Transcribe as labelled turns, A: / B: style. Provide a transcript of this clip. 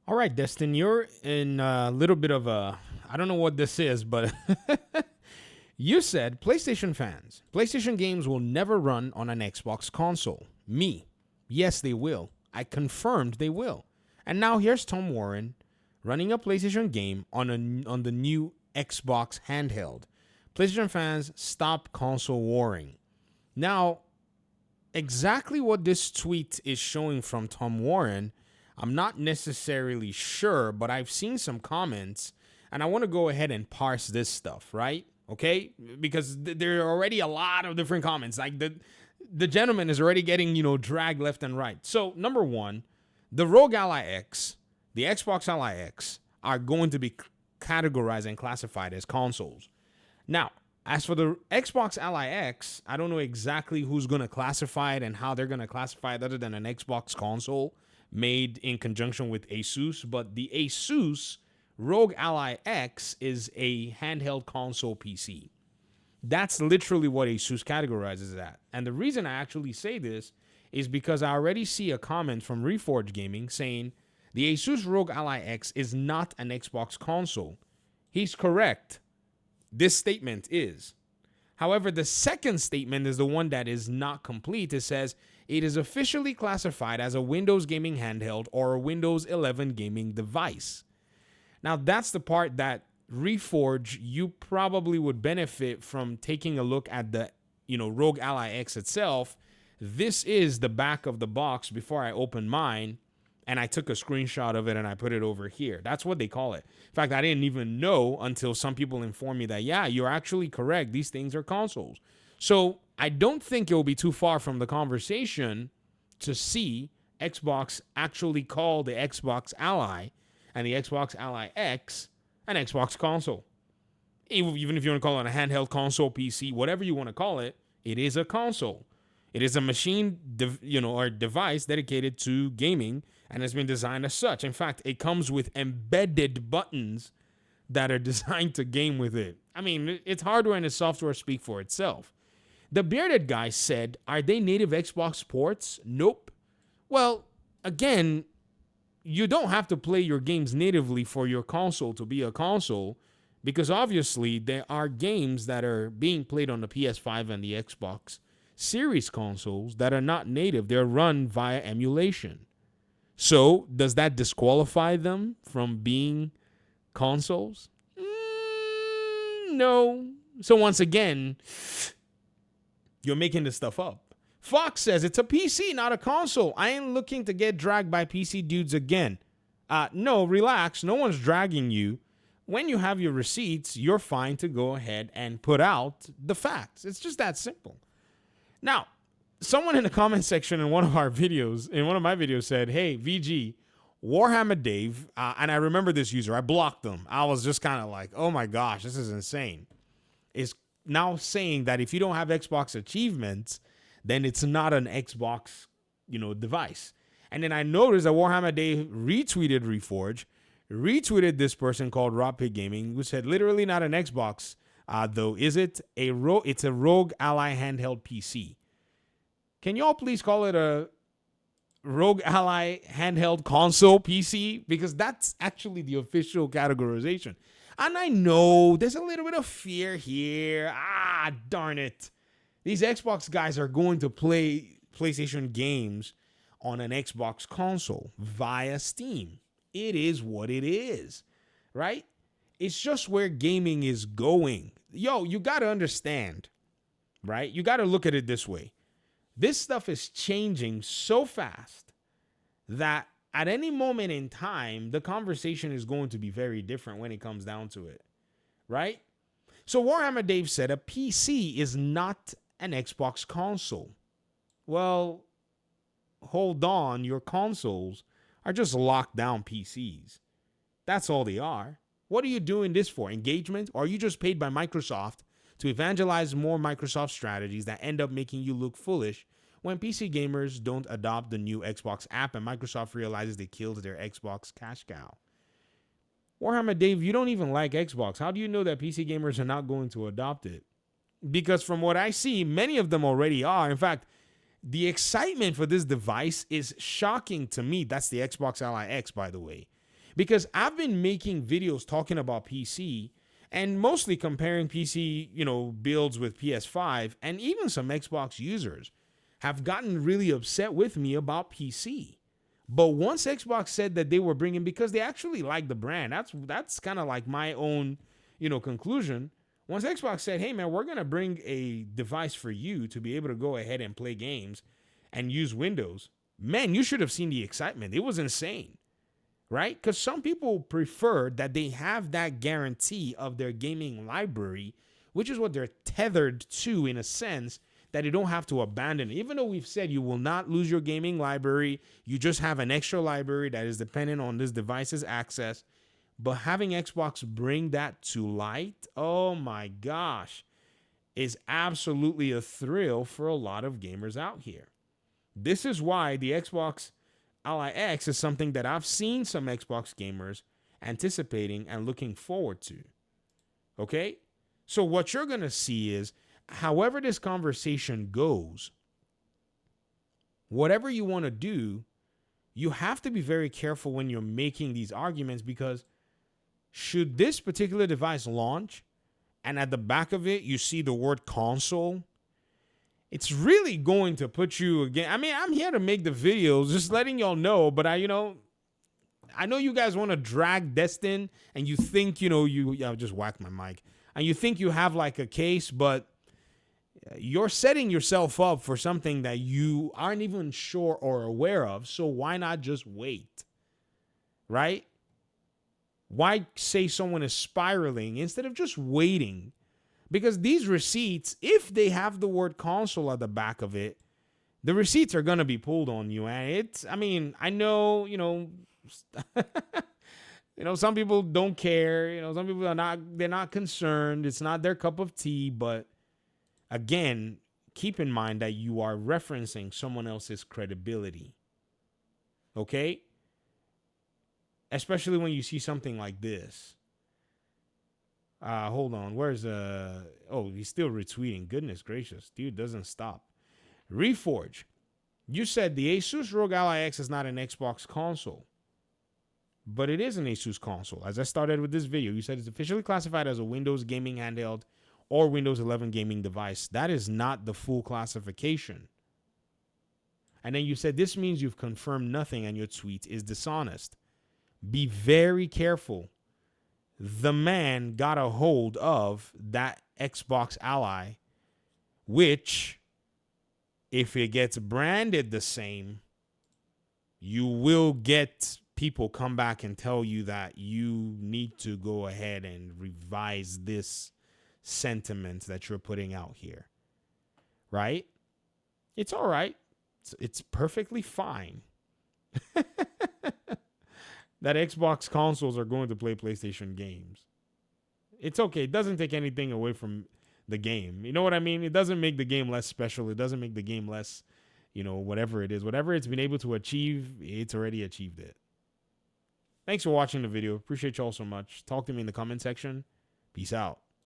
A: All right, Destin, you're in a little bit of a. I don't know what this is, but you said PlayStation fans, PlayStation games will never run on an Xbox console. Me. Yes, they will. I confirmed they will. And now here's Tom Warren running a PlayStation game on the new Xbox handheld. PlayStation fans, stop console warring. Now, exactly what this tweet is showing from Tom Warren, I'm not necessarily sure, but I've seen some comments and I want to go ahead and parse this stuff, right? Okay? Because there are already a lot of different comments. Like the gentleman is already getting, dragged left and right. So, number one, the Rogue Ally X, the Xbox Ally X are going to be categorized and classified as consoles. Now, as for the Xbox Ally X, I don't know exactly who's going to classify it and how they're going to classify it other than an Xbox console made in conjunction with Asus. But the Asus Rogue Ally X is a handheld console PC. That's literally what Asus categorizes that. And the reason I actually say this is because I already see a comment from Reforge Gaming saying the Asus Rogue Ally X is not an Xbox console. He's correct. This statement is. However, the second statement is the one that is not complete. It says it is officially classified as a Windows gaming handheld or a Windows 11 gaming device. Now, that's the part that Reforge, you probably would benefit from taking a look at the, Rogue Ally X itself. This is the back of the box before I opened mine, and I took a screenshot of it and I put it over here. That's what they call it. In fact, I didn't even know until some people informed me that, yeah, you're actually correct. These things are consoles. So I don't think it will be too far from the conversation to see Xbox actually call the Xbox Ally and the Xbox Ally X an Xbox console. Even if you want to call it a handheld console, PC, whatever you want to call it, it is a console. It is a machine, or device dedicated to gaming and has been designed as such. In fact, it comes with embedded buttons that are designed to game with it. I mean, its hardware and its software speak for itself. The bearded guy said, are they native Xbox ports? Nope. Well, again, you don't have to play your games natively for your console to be a console, because obviously there are games that are being played on the PS5 and the Xbox Series consoles that are not native. They're run via emulation. So does that disqualify them from being consoles? No. So once again, you're making this stuff up. Fox says it's a PC, not a console. I ain't looking to get dragged by PC dudes again. No, relax. No one's dragging you. When you have your receipts, you're fine to go ahead and put out the facts. It's just that simple. Now, someone in the comment section in one of my videos said, hey, VG, Warhammer Dave, and I remember this user, I blocked them. I was just kind of like, oh my gosh, this is insane. Is now saying that if you don't have Xbox achievements, then it's not an Xbox, device. And then I noticed that Warhammer Dave retweeted Reforge, retweeted this person called Rob Pig Gaming, who said literally not an Xbox, though. Is it it's a Rogue Ally handheld PC. Can y'all please call it a Rogue Ally handheld console PC? Because that's actually the official categorization. And I know there's a little bit of fear here. Darn it. These Xbox guys are going to play PlayStation games on an Xbox console via Steam. It is what it is, right? It's just where gaming is going. Yo, you got to understand, right? You got to look at it this way. This stuff is changing so fast that at any moment in time, the conversation is going to be very different when it comes down to it, right? So Warhammer Dave said a PC is not an Xbox console. Well, hold on. Your consoles are just locked down PCs. That's all they are. What are you doing this for? Engagement? Or are you just paid by Microsoft to evangelize more Microsoft strategies that end up making you look foolish when PC gamers don't adopt the new Xbox app and Microsoft realizes they killed their Xbox cash cow? Warhammer Dave, you don't even like Xbox. How do you know that PC gamers are not going to adopt it? Because from what I see, many of them already are. In fact, the excitement for this device is shocking to me. That's the Xbox Ally X, by the way. Because I've been making videos talking about PC and mostly comparing PC, builds with PS5, and even some Xbox users have gotten really upset with me about PC. But once Xbox said that they were bringing, because they actually like the brand, that's kind of like my own, conclusion. Once Xbox said, hey man, we're going to bring a device for you to be able to go ahead and play games and use Windows, man, you should have seen the excitement. It was insane, right? Because some people prefer that they have that guarantee of their gaming library, which is what they're tethered to in a sense, that you don't have to abandon it. Even though we've said you will not lose your gaming library, you just have an extra library that is dependent on this device's access. But having Xbox bring that to light, oh my gosh, is absolutely a thrill for a lot of gamers out here. This is why the Xbox Ally X is something that I've seen some Xbox gamers anticipating and looking forward to. Okay? So what you're going to see is, however this conversation goes, whatever you want to do, you have to be very careful when you're making these arguments, because should this particular device launch and at the back of it you see the word console, it's really going to put you again. I mean, I'm here to make the videos, just letting y'all know, but I know you guys want to drag Destin and you think, I'll just whack my mic, and you think you have like a case, but you're setting yourself up for something that you aren't even sure or aware of. So why not just wait? Right? Why say someone is spiraling instead of just waiting? Because these receipts, if they have the word console at the back of it, the receipts are going to be pulled on you. And I know, some people don't care. Some people they're not concerned. It's not their cup of tea, but again, keep in mind that you are referencing someone else's credibility. Okay? Especially when you see something like this. Hold on. Where's oh, he's still retweeting. Goodness gracious. Dude doesn't stop. Reforge. You said the Asus ROG Ally X is not an Xbox console, but it is an Asus console. As I started with this video, you said it's officially classified as a Windows gaming handheld or Windows 11 gaming device. That is not the full classification. And then you said this means you've confirmed nothing and your tweet is dishonest. Be very careful. The man got a hold of that Xbox Ally, which, if it gets branded the same, you will get people come back and tell you that you need to go ahead and revise this sentiment that you're putting out here. Right? It's all right. It's perfectly fine. That Xbox consoles are going to play PlayStation games. It's okay. It doesn't take anything away from the game. You know what I mean? It doesn't make the game less special. It doesn't make the game less, whatever it is. Whatever it's been able to achieve, it's already achieved it. Thanks for watching the video. Appreciate y'all so much. Talk to me in the comment section. Peace out.